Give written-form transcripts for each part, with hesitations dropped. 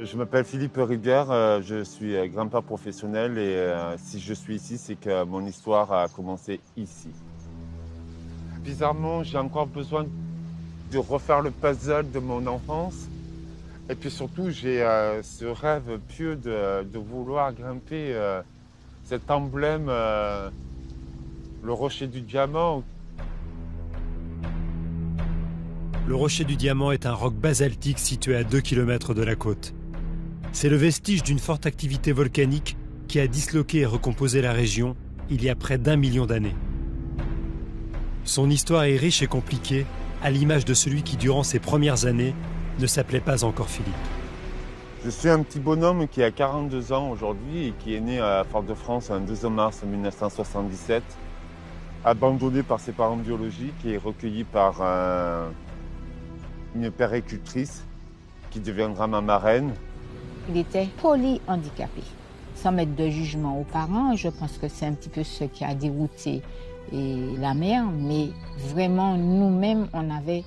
Je m'appelle Philippe Rivière, je suis grimpeur professionnel et si je suis ici, c'est que mon histoire a commencé ici. Bizarrement, j'ai encore besoin de refaire le puzzle de mon enfance. Et puis surtout, j'ai ce rêve pieux de vouloir grimper cet emblème, le rocher du diamant. Le rocher du Diamant est un roc basaltique situé à 2 km de la côte. C'est le vestige d'une forte activité volcanique qui a disloqué et recomposé la région il y a près d'1 million d'années. Son histoire est riche et compliquée, à l'image de celui qui, durant ses premières années, ne s'appelait pas encore Philippe. Je suis un petit bonhomme qui a 42 ans aujourd'hui et qui est né à Fort-de-France un 2 mars 1977, abandonné par ses parents biologiques et recueilli par une péricultrice qui deviendra ma marraine. Il était polyhandicapé. Sans mettre de jugement aux parents, je pense que c'est un petit peu ce qui a dérouté la mère, mais vraiment, nous-mêmes, on n'avait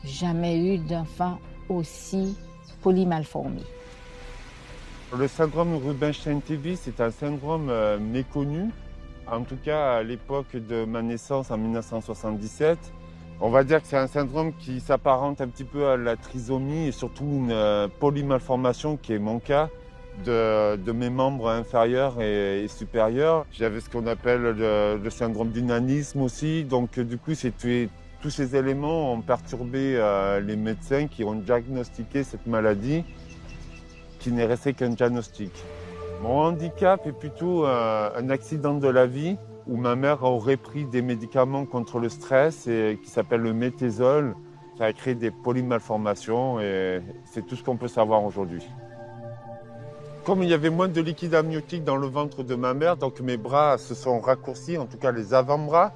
jamais eu d'enfant aussi polymalformé. Le syndrome Rubinstein-Thiewy, c'est un syndrome méconnu, en tout cas à l'époque de ma naissance en 1977. On va dire que c'est un syndrome qui s'apparente un petit peu à la trisomie et surtout une polymalformation qui est mon cas de mes membres inférieurs et supérieurs. J'avais ce qu'on appelle le syndrome du nanisme aussi. Donc du coup, tous ces éléments ont perturbé les médecins qui ont diagnostiqué cette maladie qui n'est resté qu'un diagnostic. Mon handicap est plutôt un accident de la vie où ma mère aurait pris des médicaments contre le stress et qui s'appelle le métésol. Ça a créé des polymalformations et c'est tout ce qu'on peut savoir aujourd'hui. Comme il y avait moins de liquide amniotique dans le ventre de ma mère, donc mes bras se sont raccourcis, en tout cas les avant-bras,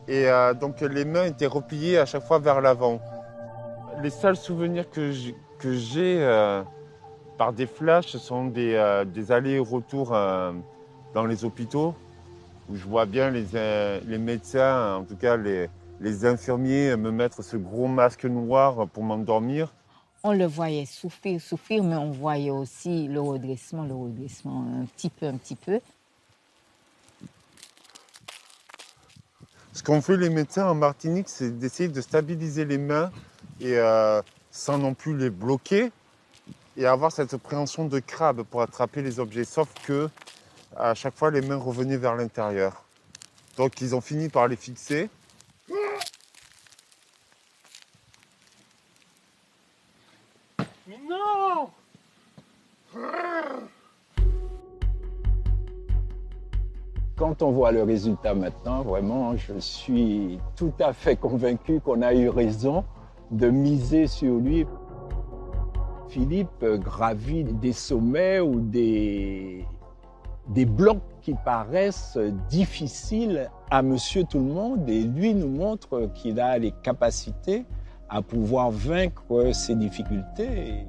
et donc les mains étaient repliées à chaque fois vers l'avant. Les seuls souvenirs que j'ai par des flashs, ce sont des allers et retours dans les hôpitaux, où je vois bien les médecins, en tout cas les infirmiers, me mettre ce gros masque noir pour m'endormir. On le voyait souffrir, mais on voyait aussi le redressement, un petit peu. Ce qu'ont fait les médecins en Martinique, c'est d'essayer de stabiliser les mains et sans non plus les bloquer et avoir cette préhension de crabe pour attraper les objets. Sauf que à chaque fois, les mains revenaient vers l'intérieur. Donc ils ont fini par les fixer. Mais non! Quand on voit le résultat maintenant, vraiment, je suis tout à fait convaincu qu'on a eu raison de miser sur lui. Philippe gravit des sommets ou des blocs qui paraissent difficiles à monsieur tout le monde et lui nous montre qu'il a les capacités à pouvoir vaincre ces difficultés.